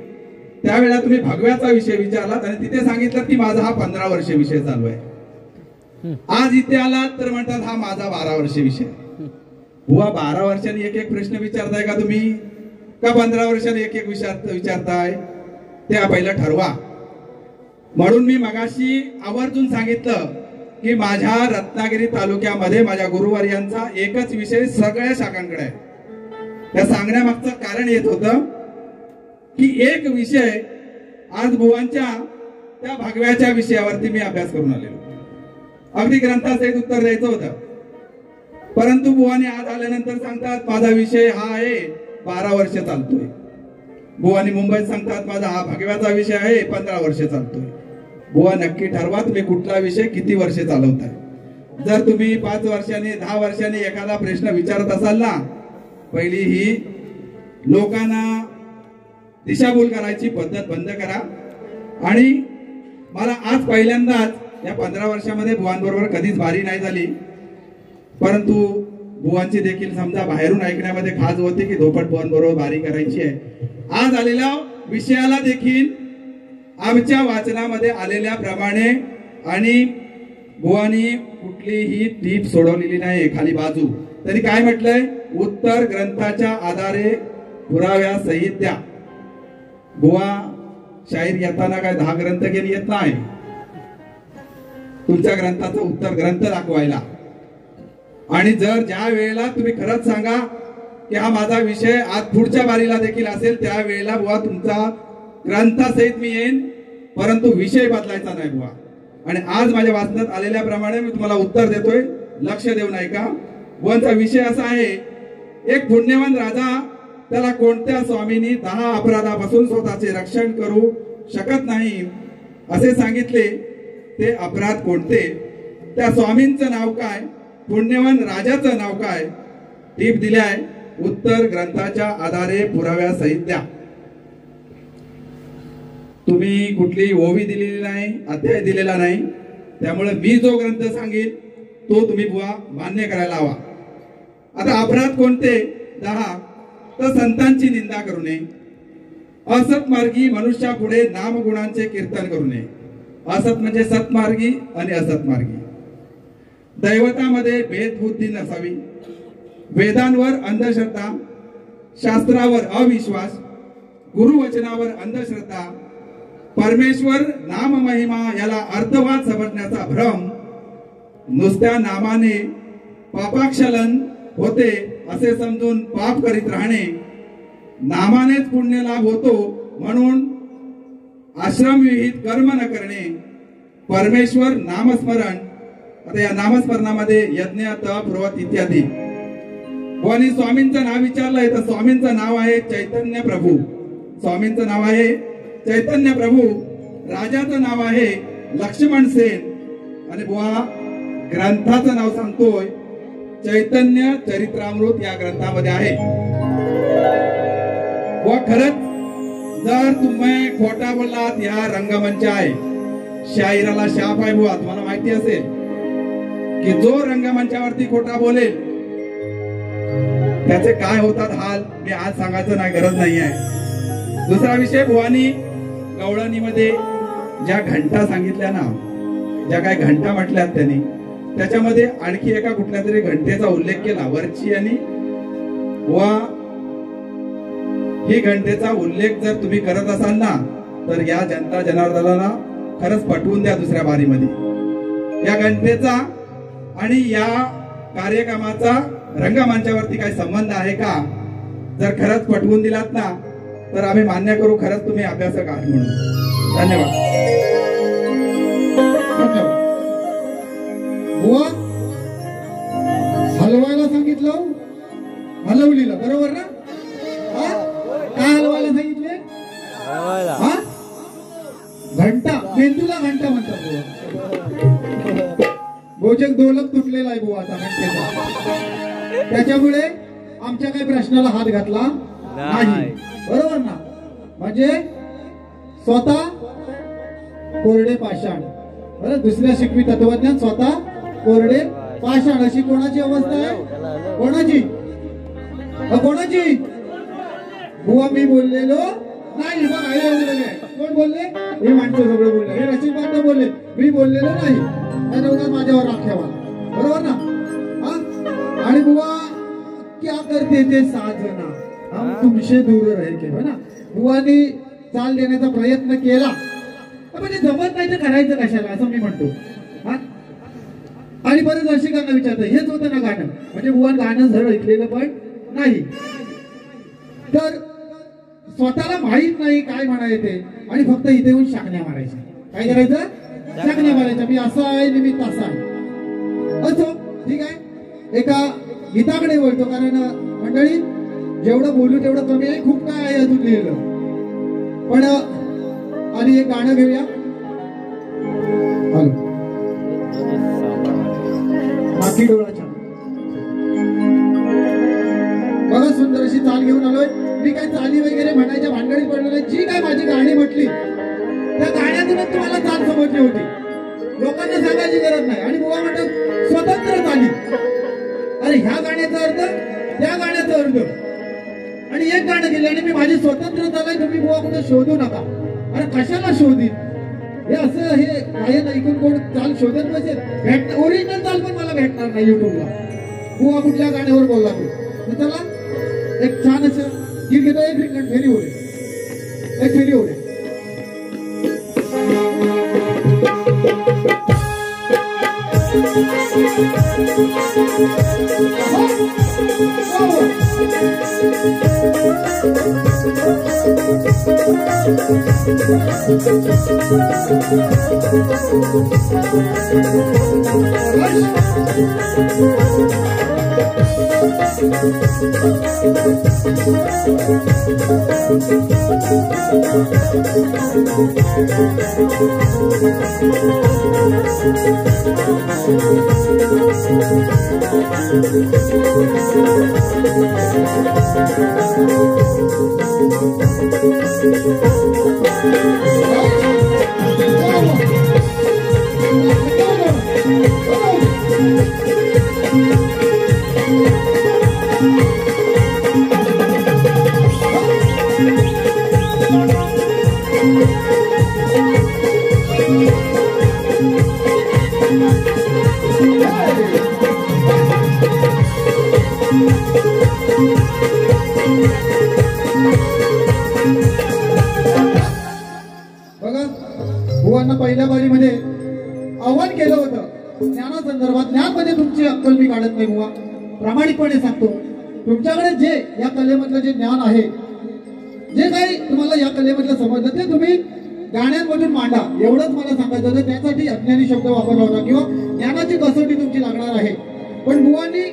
त्यावेळेला तुम्ही भगव्याचा विषय विचारलात आणि तिथे सांगितलं की माझा हा 15 वर्ष विषय चालू आहे. आज इथे आलात तर म्हणतात हा माझा 12 वर्ष विषय. बुवा 12 वर्षांनी एक एक प्रश्न विचारताय का तुम्ही, का 15 वर्षांनी एक एक विचारताय? ते पहिलं ठरवा. म्हणून मी मगाशी आवर्जून सांगितलं की माझ्या रत्नागिरी तालुक्यामध्ये माझ्या गुरुवर्यांचा एकच विषय सगळ्या शाखांकडे आहे. त्या सांगण्यामागचं कारण येत होतं की एक विषय आज बुवांच्या त्या भगव्याच्या विषयावरती मी अभ्यास करून आलेलो. अगदी ग्रंथासहित उत्तर द्यायचं होतं. परंतु बुवानी आज आल्यानंतर सांगतात माझा विषय हा आहे 12 वर्ष चालतोय. बुवानी मुंबईत सांगतात माझा हा भगव्याचा विषय आहे 15 वर्ष चालतोय. बुवा नक्की ठरवा तुम्ही कुठला विषय किती वर्ष चालवताय. जर तुम्ही 5 वर्षांनी 10 वर्षांनी एखादा प्रश्न विचारत असाल ना, पहिली ही लोकांना दिशाभूल करायची पद्धत बंद करा. आणि मला आज पहिल्यांदाच या 15 वर्षामध्ये बुवांबरोबर कधीच बारी नाही झाली, परंतु बुवांची देखील समजा बाहेरून ऐकण्यामध्ये खास होती की धोपट बुवांबरोबर बारी करायची आहे. आज आलेल्या विषयाला देखील आमच्या वाचनामध्ये आलेल्या प्रमाणे आणि बुवानी कुठलीही टीप सोडवलेली नाही खाली बाजू. तरी काय म्हटलंय, उत्तर ग्रंथाच्या आधारे पुराव्या सहित द्या. बुवा शाहीर येताना काय 10 ग्रंथ घेऊन येत नाही, तुमच्या ग्रंथाचं उत्तर ग्रंथ दाखवायला. आणि जर ज्या वेळेला तुम्ही खरंच सांगा की हा माझा विषय आज पुढच्या बारीला देखील असेल, त्या वेळेला बुवा तुमचा ग्रंथासहित मी येईन, परंतु विषय बदलायचा नाही बुवा. आणि आज माझ्या वाचनात आलेल्या प्रमाणे मी तुम्हाला उत्तर देतोय, लक्ष देऊन ऐका. बुवांचा विषय असा आहे, एक पुण्यवान राजा त्याला कोणत्या स्वामींनी 10 अपराधापासून स्वतःचे रक्षण करू शकत नाही असे सांगितले. ते अपराध कोणते, त्या स्वामींचं नाव काय, पुण्यवान राजाचं नाव काय. टीप दिल्याय, उत्तर ग्रंथाच्या आधारे पुराव्या सहित द्या. तुम्ही कुठली ओवी दिलेली नाही, अध्याय दिलेला नाही, त्यामुळे मी जो ग्रंथ सांगेन तो तुम्ही बुवा मान्य करायला हवा. आता अपराध कोणते 10, तर संतांची निंदा करू नये, असतमार्गी मनुष्यापुढे नामगुणांचे कीर्तन करू नये. असत म्हणजे सतमार्गी आणि असतमार्गी. दैवतामध्ये भेदबुद्धी नसावी, वेदांवर अंधश्रद्धा, शास्त्रावर अविश्वास, गुरुवचनावर अंधश्रद्धा, परमेश्वर नाम महिमा याला अर्थवाद समजण्याचा भ्रम, नुसत्या नामाने पापाक्षलन होते असे समजून पाप करीत राहणे, नामानेच पुण्य लाभ होतो म्हणून आश्रम विहित कर्म न करणे, परमेश्वर नामस्मरण. आता या नामस्मरणामध्ये यज्ञ तप व्रत इत्यादी. कोणी स्वामींचं नाव विचारलंय तर स्वामींचं नाव आहे चैतन्य प्रभू. स्वामींचं नाव आहे चैतन्य प्रभू, राजाचं नाव आहे लक्ष्मण सेन आणि बुवा ग्रंथाचं नाव सांगतोय चैतन्य चरित्रामृत या ग्रंथामध्ये आहे. व खरंच जर तुम्ही खोटा बोललात, या रंगमंच आहे, शाहिराला शाप आहे बुवा. तुम्हाला माहिती असेल की जो रंगमंचावरती खोटा बोलेल त्याचे काय होतात हाल, मी आज सांगायचं नाही, गरज नाही आहे. दुसरा विषय, बुवानी गवळणीमध्ये ज्या घंटा सांगितल्या ना, ज्या काय घंटा म्हटल्यात त्यांनी, त्याच्यामध्ये आणखी एका कुठल्या तरी घंटेचा उल्लेख केला वरची, आणि वा ही घंटेचा उल्लेख जर तुम्ही करत असाल ना तर या जनता जनार्दनाला खरंच पटवून द्या दुसऱ्या बारीमध्ये. या घंटेचा आणि या कार्यक्रमाचा रंगमंचावरती काही संबंध आहे का, जर खरंच पटवून दिलात ना तर आम्ही मान्य करू, खरंच तुम्ही अभ्यासक आहात म्हणून. धन्यवाद. बुवा हलवायला सांगितलं, हलवलीला, बरोबर ना? काय हलवायला सांगितले? घंटा, मेंदूला घंटा म्हणतात बुवा. भोजक दोलक तुटलेला आहे बुवा आता घंटेचा, त्याच्यामुळे आमच्या काही प्रश्नाला हात घातला नाही, बरोबर ना? म्हणजे स्वतः कोरडे पाषाण, बरं. दुसऱ्या शिकवी तत्वज्ञान, स्वतः कोरडे पाषाण, अशी कोणाची अवस्था आहे? कोणाची? कोणाची? बुवा मी बोललेलो नाही. बघा हे एवढं काय, कोण बोलले? हे माणसं सगळं बोलले, हे रसिक पाटील बोलले, मी बोललेलो नाही. माझ्यावर आख्यावा, बरोबर ना? आणि बुवा क्या करते ते साजना हम तुमसे दूर राहायचे, हो ना? बुवानी चाल देण्याचा प्रयत्न केला, म्हणजे जमत नाही तर करायचं कशाला, असं मी म्हणतो. आणि बरेच रसिकांना विचारतं, हेच होतं ना गाणं, म्हणजे बुवा गाणं जर ऐकलेलं पण नाही, तर स्वतःला माहित नाही काय म्हणायचे आणि फक्त इथे येऊन शाकण्या मारायच्या. काय करायचं? शाकण्या मारायच्या. मी असा आहे, मी तसा आहे. असो ठीक आहे, एका गीताकडे वळतो, कारण मंडळी जेवढं बोलू तेवढं कमी आहे, खूप काय आहे अजून लिहिलं. पण आधी एक गाणं घेऊया. बाकी डोळाच्या बघा, सुंदर अशी चाल घेऊन आलोय मी. काय चाली वगैरे म्हणायच्या भानगडीत पडलो नाही. जी काय माझी गाणी म्हटली त्या गाण्यातूनच तुम्हाला चाल समजली होती, लोकांना सांगायची गरज नाही. आणि बुवा म्हणतात स्वतंत्र चाली, अरे ह्या गाण्याचा अर्थ त्या गाण्याचा अर्थ, आणि एक गाणं गेले आणि मी माझी स्वतंत्र चाल आहे, तुम्ही बुवा कुठे शोधू नका. अरे कशाला शोधीन, हे असं हे गायन ऐकून कोण चाल शोधत नसेल, ओरिजिनल चाल पण मला भेटणार नाही युट्यूबला. बुवा कुठल्या गाण्यावर बोलला तू, चला एक छान असं गीत घेतो. एक रिंगण फेरी होते, एक फेरी होते. बघा, बुवांना पहिल्या बारीमध्ये आव्हान केलं होतं ज्ञानासंदर्भात. ज्ञान म्हणजे तुमची अक्कल मी काढत नाही बुवा, प्रामाणिकपणे सांगतो. तुमच्याकडे जे या कलेमधलं जे ज्ञान आहे, जे काही तुम्हाला या कलेमधलं समजलं ते तुम्ही गाण्यांमधून मांडा, एवढंच मला सांगायचं होतं. त्यासाठी अज्ञानी शब्द वापरला होता किंवा ज्ञानाची कसोटी तुमची लागणार आहे. पण बुवांनी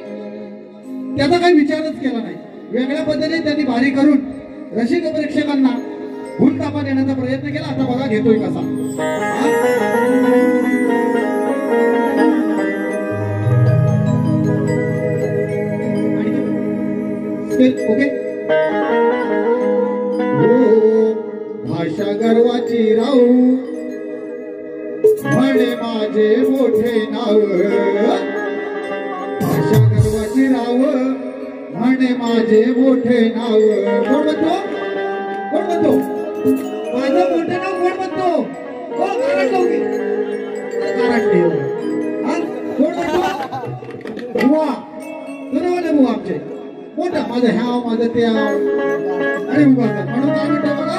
त्याचा काही विचारच केला नाही. वेगळ्या पद्धतीने त्यांनी बारी करून रसिक प्रेक्षकांना भूलतापा देण्याचा प्रयत्न केला. आता बघा घेतोय कसा. ओके. भाषा गर्वाची राहू म्हणे माझे मोठे नाव, भाषा गर्वाची राव म्हणे माझे मोठे नाव. कोण म्हणतो, कोण म्हणतो माझं मोठे नाव, कोण म्हणतो? हो कारण लोकी कोण म्हणतो? बुवा बरोबर बुवा आमचे मोठा, माझं ह्याव माझं ते आणि उभा म्हणून काय म्हणतो बघा.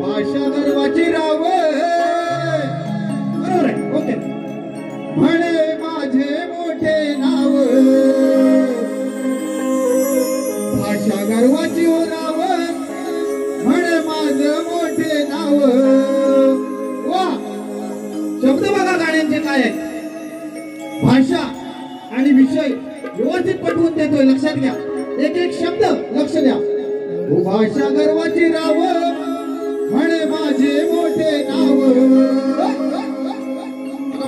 भाषा गर्वाची राव बरोबर आहे. ओके. म्हणे माझे मोठे नाव, भाषा गर्वाची हो राव म्हणे माझं मोठे नाव. वा, शब्द बघा गाण्यांचे काय आहेत. भाषा आणि विषय व्यवस्थित पटवून देतोय, लक्षात घ्या. एक एक शब्द लक्ष द्या. भाषा गर्वाची राव म्हणे माझे मोठे नाव.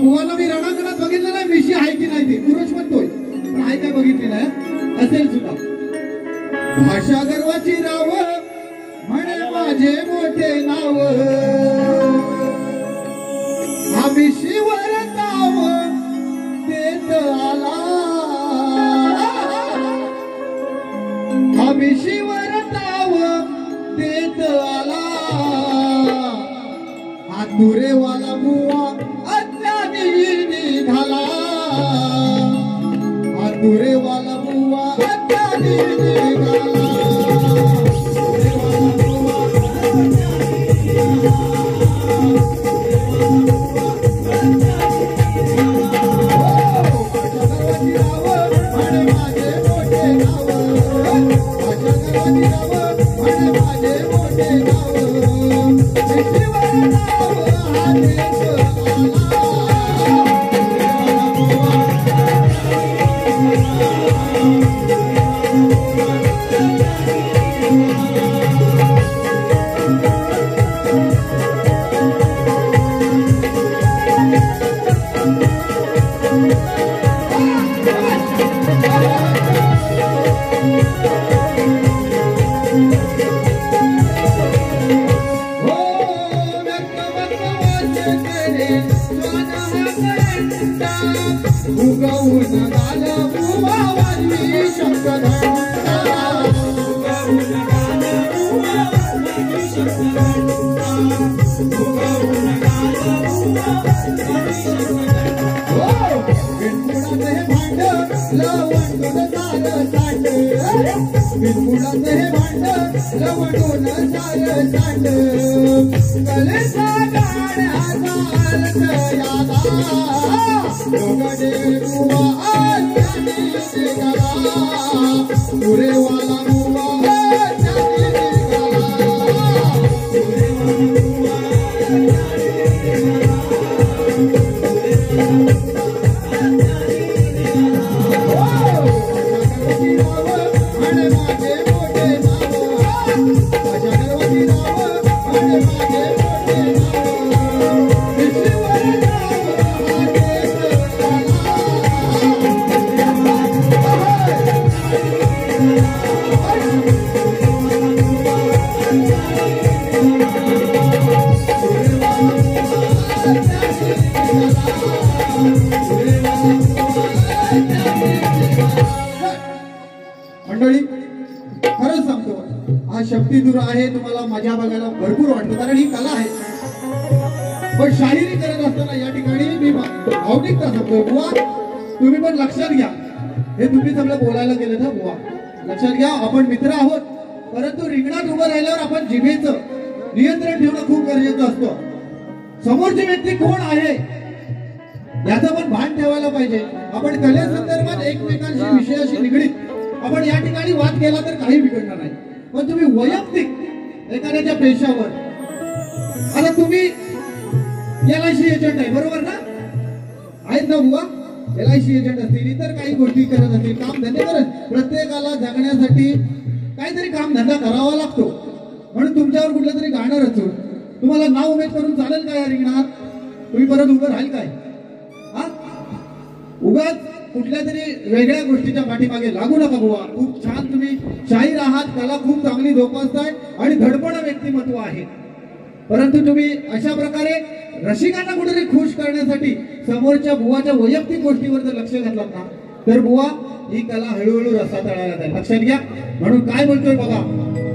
मुलाला मी रणांगणात बघितलं नाही, विषय आहे की नाही ते पुरुष म्हणतोय, पण आहे काय बघितलेलं आहे असेल सुद्धा. भाषा गर्वाची राव म्हणे माझे मोठे नाव, आम्ही शिवर ताव देत आला, आम्ही शिवर ताव देत आला. हातुरेवाला बुवा अज्ञानी निघाला, हातुरेवाला बुवा अज्ञानी निघाला. माझे मोठे नाव उगवून झालं बुवा वाजवी शंखघंटा उगवून झालं बुवा वाजवी शंखघंटा उगवून झालं बुवा वाजवी शंखघंटा बिनबुडाचं हे भांड लवंडून झालं सांड बिनबुडाचं हे भांड लवंडून झालं सांड कलेचा गाण्याचा अर्थ याला दोघडे बुवा आत्याने निघाला पुरेवाला बुवा आत्याने निघाला पुरेवाला बुवा आत्याने मंडळी खरंच सांगतो हा शक्तिदूर आहे तुम्हाला मजा बघायला भरपूर वाटतं कारण ही कला आहे पण शाहिरी करत असताना या ठिकाणी मी भावनिकता सांगतोय बुवा तुम्ही पण लक्षात घ्या हे तुम्ही सगळं बोलायला गेलं ना बुवा लक्षात घ्या आपण मित्र आहोत परंतु रिंगणात उभं राहिल्यावर आपण जिभेचं नियंत्रण ठेवणं खूप गरजेचं असतं समोरची व्यक्ती कोण आहे याचं पण भान ठेवायला पाहिजे आपण कलेसंदर्भात एकमेकांशी विषयाशी निगडीत आपण या ठिकाणी वाद केला तर काही बिघडणार नाही पण तुम्ही वैयक्तिक एखाद्याच्या पेशावर आता तुम्ही LIC एजंट आहे बरोबर ना आहेत ना बुवा LIC एजंट असतील इतर काही गोष्टी करत असतील काम धंदे करत प्रत्येकाला जगण्यासाठी काहीतरी काम धंदा करावा लागतो म्हणून तुमच्यावर कुठलं तरी गाणं रचून तुम्हाला नाव उमेद करून चालेल का या रिंगणात तुम्ही परत उभं राहील काय हा उगाच कुठल्या तरी वेगळ्या गोष्टीच्या पाठीमागे लागू नका बुवा खूप छान तुम्ही शाहीर आहात कला खूप चांगली जोपासताय आणि धडपड व्यक्तिमत्व आहे परंतु तुम्ही अशा प्रकारे रसिकांना कुठेतरी खुश करण्यासाठी समोरच्या बुवाच्या वैयक्तिक गोष्टीवर जर लक्ष घातलात ना तर बुवा ही कला हळूहळू रसातळाला जाईल लक्षात घ्या म्हणून काय बोलतोय बघा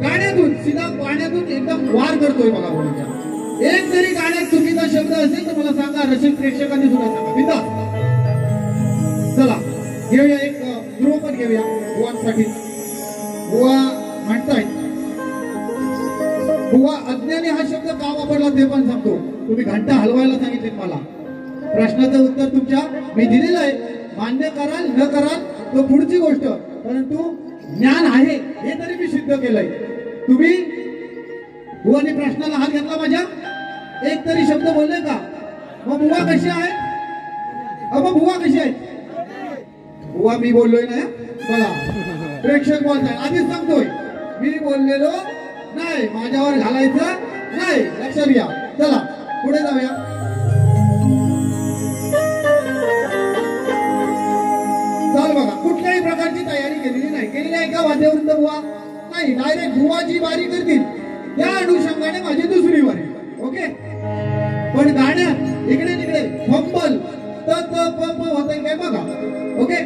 गाण्यातून सीधा पाण्यातून एकदम वार करतोय बघा बोलच्या एक जरी गाण्यात चुकीचा शब्द असेल तर मला सांगा रसिक प्रेक्षकांनी सुद्धा सांगा बिंदास चला घेऊया एक ध्रुवपद घेऊया बुवांसाठी बुवा म्हणतायत बुवा अज्ञानी हा शब्द का वापरला ते पण सांगतो तुम्ही घंटा हलवायला सांगितले मला प्रश्नाचं उत्तर तुमच्या मी दिलेलं आहे मान्य कराल न कराल तो पुढची गोष्ट परंतु ज्ञान आहे हे तरी मी सिद्ध केलंय तुम्ही बुवाने प्रश्नाला हात घातला माझ्या एक तरी शब्द बोलले का मग बुवा कशी आहे अब बुवा कशी आहे बुवा मी बोललोय ना बघा प्रेक्षक बोलताय आधीच सांगतोय मी बोललेलो नाही माझ्यावर घालायचं नाही लक्षात घ्या चला पुढे जाऊया चाल बघा कुठल्याही प्रकारची तयारी केलेली नाही का वाद्यवृंद बुवा नाही डायरेक्ट बुवाची वारी करतील त्या अनुषंगाने माझी दुसरी वारी ओके पण गाण्यात इकडे तिकडे फंबल होतंय काय बघा ओके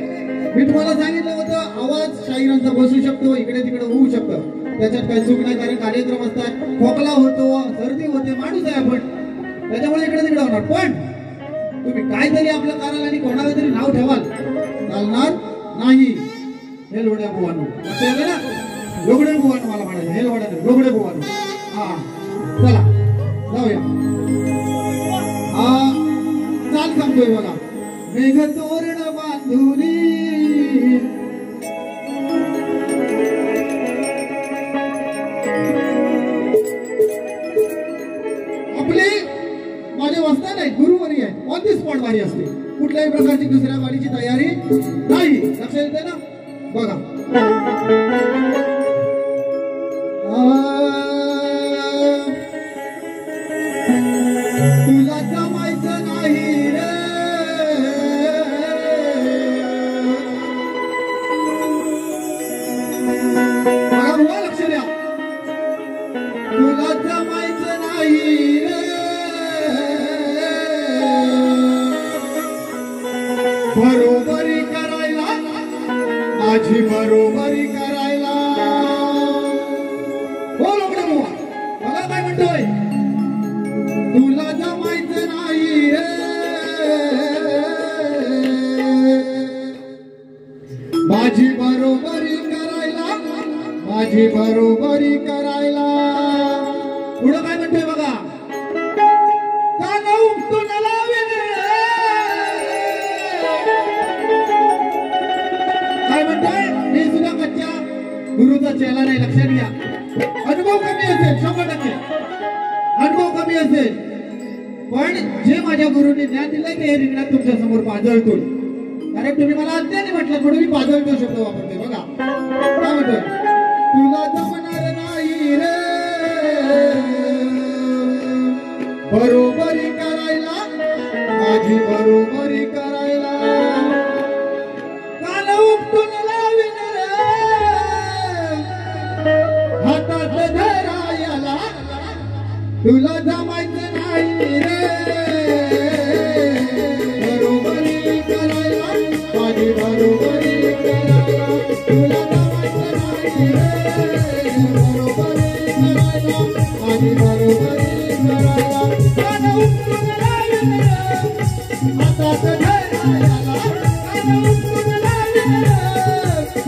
मी तुम्हाला सांगितलं होतं आवाज शाहिरांचा बसू शकतो इकडे तिकडे होऊ शकतं त्याच्यात काही चूक नाही कारण कार्यक्रम असतात खोकला होतो सर्दी होते माणूस आहे आपण त्याच्यामुळे इकडे तिकडे होणार पण तुम्ही काहीतरी आपलं कराल आणि कोणाला तरी नाव ठेवाल चालणार नाही हे लोड्या बुवानो लक्षात ना लोगडे बुवानो मला म्हणायचं हे लोगडे बुवानो हा चला जाऊया चाल सांगतोय बघा मेघ तोरण बांधुनी आपली माझे वस्ता नाही गुरुवारी आहे ऑन दी स्पॉट वारी असते कुठल्याही प्रकारची दुसऱ्या वारीची तयारी नाही लक्षात येते ना बघा तुला जमायचं नाही रे बघा लक्ष द्या तुला जमायचं नाही रे बरोबरी करायला माझी बरोबरी करायला हो लोकडे बुवा मला काय म्हणतोय तुला जमायचं नाही माझी बरोबरी करायला माझी बरोबरी करायला पुढं काय म्हणतोय बघा काय म्हणतोय मी सुद्धा कच्च्या गुरुचा चेला नाही लक्षात घ्या अनुभव कमी असेल 100% अनुभव कमी असेल पण जे माझ्या गुरुने ज्ञान दिलंय ते रिंगणात तुमच्या समोर पाजळतो कारण तुम्ही मला अज्ञानी म्हटलं म्हणून मी पाजळतो शब्द वापरते बघा काय म्हणतोय तुला जमणार नाही रे बरोबरी करायला माझी बरोबरी करायला कान उपटून लावीन हातात धरायला तुला जमायचं नाही रे बरोबरी करायला माझी बरोबरी करायला तुला जमायचं नाही रे बरोबरी करायला माझी बरोबरी करायला कान उपटून लावीन हातात धरायला कान उपटून लावीन हातात धरायला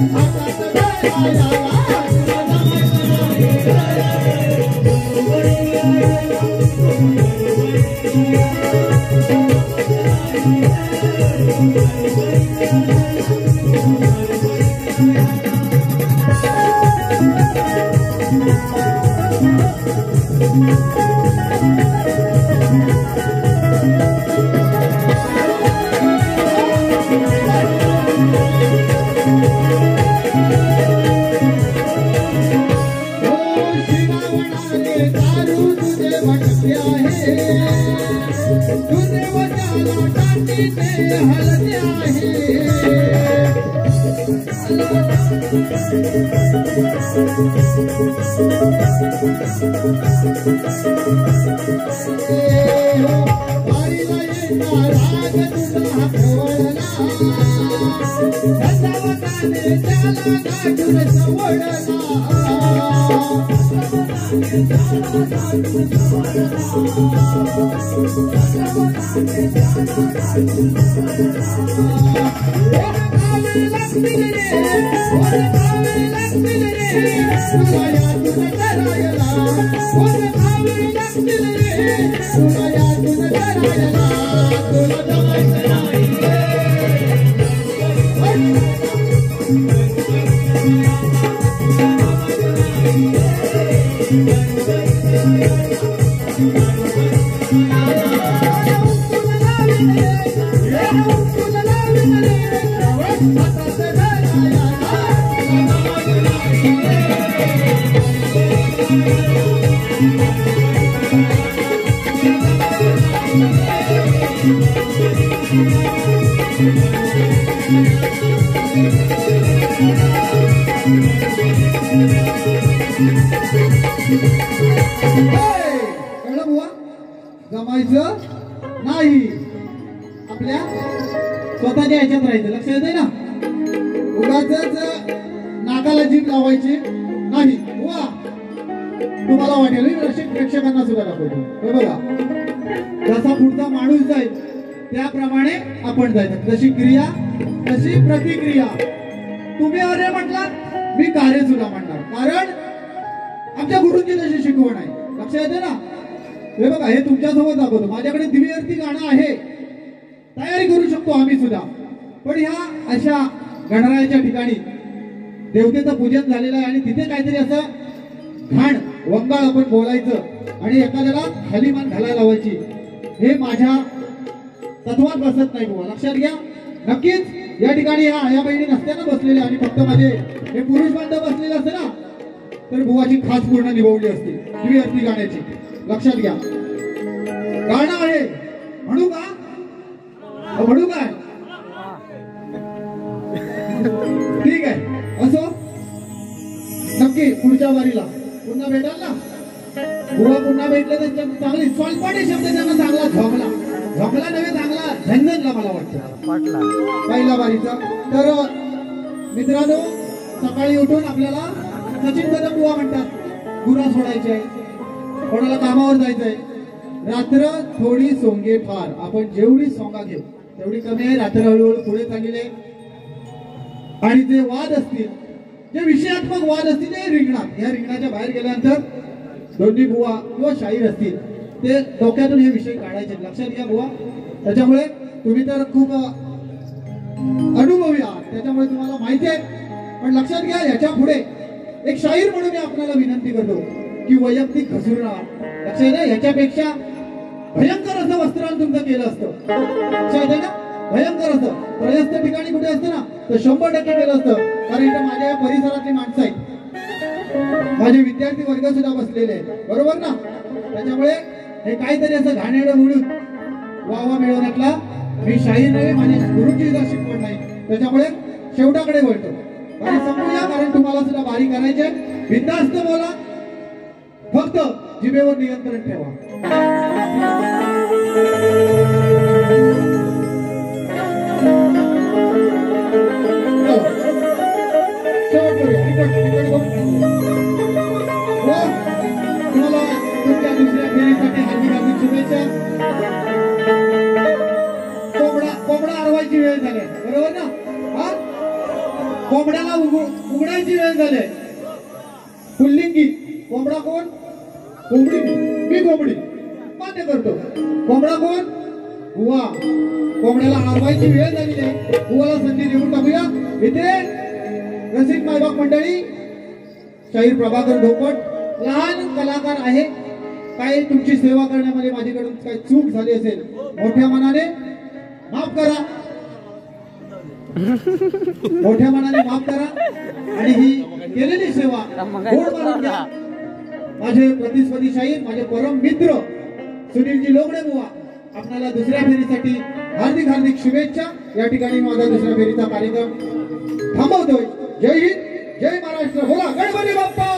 जमायचं नाही आपल्या स्वतःच्या ह्याच्यात राहायचं लक्ष येते ना उगाच नाकाला जीभ लावायची नाही वा तुम्हाला वाटेल प्रेक्षकांना सुद्धा दाखवतो हे बघा जसा पुढचा माणूस जाईल त्याप्रमाणे आपण जायचं जशी क्रिया तशी प्रतिक्रिया तुम्ही अरे म्हटलात मी कार्य सुद्धा म्हणणार कारण आमच्या गुरुंची तशी शिकवण आहे लक्ष येते ना हे बघा हे तुमच्यासोबत दाखवतो माझ्याकडे दिव्यर्थी गाणं आहे तयारी करू शकतो आम्ही सुद्धा पण ह्या अशा गणरायाच्या ठिकाणी देवतेचं पूजन झालेलं आहे आणि तिथे काहीतरी असं घाण वंगाळ आपण बोलायचं आणि एखाद्याला खाली मान घालायला लावायची हे माझ्या तत्वात बसत नाही बुवा लक्षात घ्या नक्कीच या ठिकाणी ह्या आया बहिणी नसत्यानं बसलेल्या आणि फक्त माझे हे पुरुष बांधव बसलेले असते ना तर बुवाची खास पूर्ण निभवली असती दिव्यर्थी गाण्याची लक्षात घ्या गाणं आहे म्हणू का म्हणू काय ठीक आहे असो नक्की पुढच्या वारीला पुन्हा भेटाल ना बुवा पुन्हा भेटले तर चांगली स्वल्पाटी शब्द त्यांना चांगला झोपला झोपला नव्हे चांगला झंझणला मला वाटतं पहिल्या बारीचा. तर मित्रांनो सकाळी उठून आपल्याला सचिन कदम बुवा म्हणतात गुरा सोडायचे आहे, कोणाला कामावर जायचंय. रात्र थोडी सोंगे फार, आपण जेवढी सोंगा घेऊ तेवढी कमी आहे. रात्र हळूहळू पुढे चाललेले आणि जे वाद असतील, जे विषयात्मक वाद असतील ते रिंगणात, या रिंगणाच्या बाहेर गेल्यानंतर दोन्ही बुवा किंवा शाहीर असतील ते डोक्यातून हे विषय काढायचे. लक्षात घ्या बुवा. त्याच्यामुळे तुम्ही तर खूप अनुभवी आहात, त्याच्यामुळे तुम्हाला माहिती आहे. पण लक्षात घ्या, याच्या पुढे एक शाहीर म्हणून मी आपल्याला विनंती करतो की वैयक्तिक घसरणा लक्षात आहे, याच्यापेक्षा भयंकर असं वस्त्रान तुमचं केलं असतं. लक्षात आहे ना, भयंकर असं त्रयस्थ ठिकाणी कुठे असतं ना तर 100% केलं असतं. कारण इथं माझ्या या परिसरातली माणसं आहेत, माझे विद्यार्थी वर्ग सुद्धा बसलेले आहेत, बरोबर ना. त्याच्यामुळे हे काहीतरी असं घाणेरडं म्हणून वावा मिळवण्यातला मी शाहीर नाही, माझ्या गुरुची सुद्धा शिकवण नाही. त्याच्यामुळे शेवटाकडे वळतो आणि समजूया, कारण तुम्हाला सुद्धा बारी करायचे. बिनधास्त बोला, फक्त जिभेवर नियंत्रण ठेवा. तुम्हाला तुमच्या दुसऱ्या फेरीसाठी हार्दिक हार्दिक शुभेच्छा. कोंबडा अरवायची वेळ झाली, बरोबर ना. हा, कोंबड्याला उघडायची वेळ झाली. पुल्लिंगी कोंबडा कोण? कोंबडी. मी कोंबडी मान्य करतो. कोंबडा कोण? बुवा. कोंबड्याला अरवायची वेळ झाली आहे, बुवाला संधी देऊन टाकूया. इथे रसिक मायबाप मंडळी, शाहीर प्रभाकर धोपट लहान कलाकार आहे. काय तुमची सेवा करण्यामध्ये माझ्याकडून काही चूक झाली असेल मोठ्या मनाने माफ करा, मोठ्या मनाने माफ करा आणि ही केलेली सेवा गोड मानून घ्या. माझे प्रतिस्पर्धी शाहीर, माझे परम मित्र सुनीलजी लोगडे बुवा, आपल्याला दुसऱ्या फेरीसाठी हार्दिक हार्दिक शुभेच्छा. या ठिकाणी माझा दुसऱ्या फेरीचा कार्यक्रम थांबवतोय. जय हिंद, जय महाराष्ट्र, बोला गणपती बाप्पा.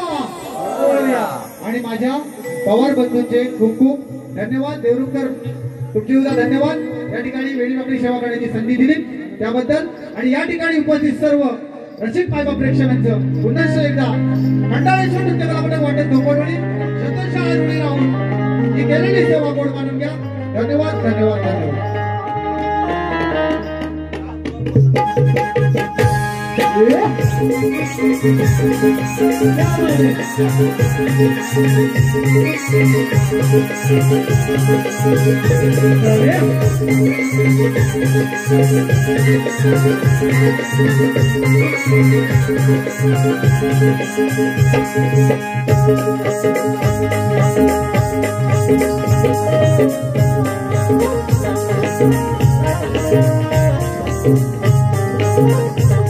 आणि माझ्या पवार बंधूंचे खूप खूप धन्यवाद. देवरुखकर तुमचे सुद्धा धन्यवाद, या ठिकाणी वेळी सेवा करण्याची संधी दिली त्याबद्दल. आणि या ठिकाणी उपस्थित सर्व रसिक मायबाप प्रेक्षकांचं पुन्हा एकदा मंडळेश्वर नृत्य कलामंडळ वाटत धोपटवणी शतशः आरुणी राहून ही केलेली सेवा गोड मानून घ्या. धन्यवाद, धन्यवाद, धन्यवाद. Thank you.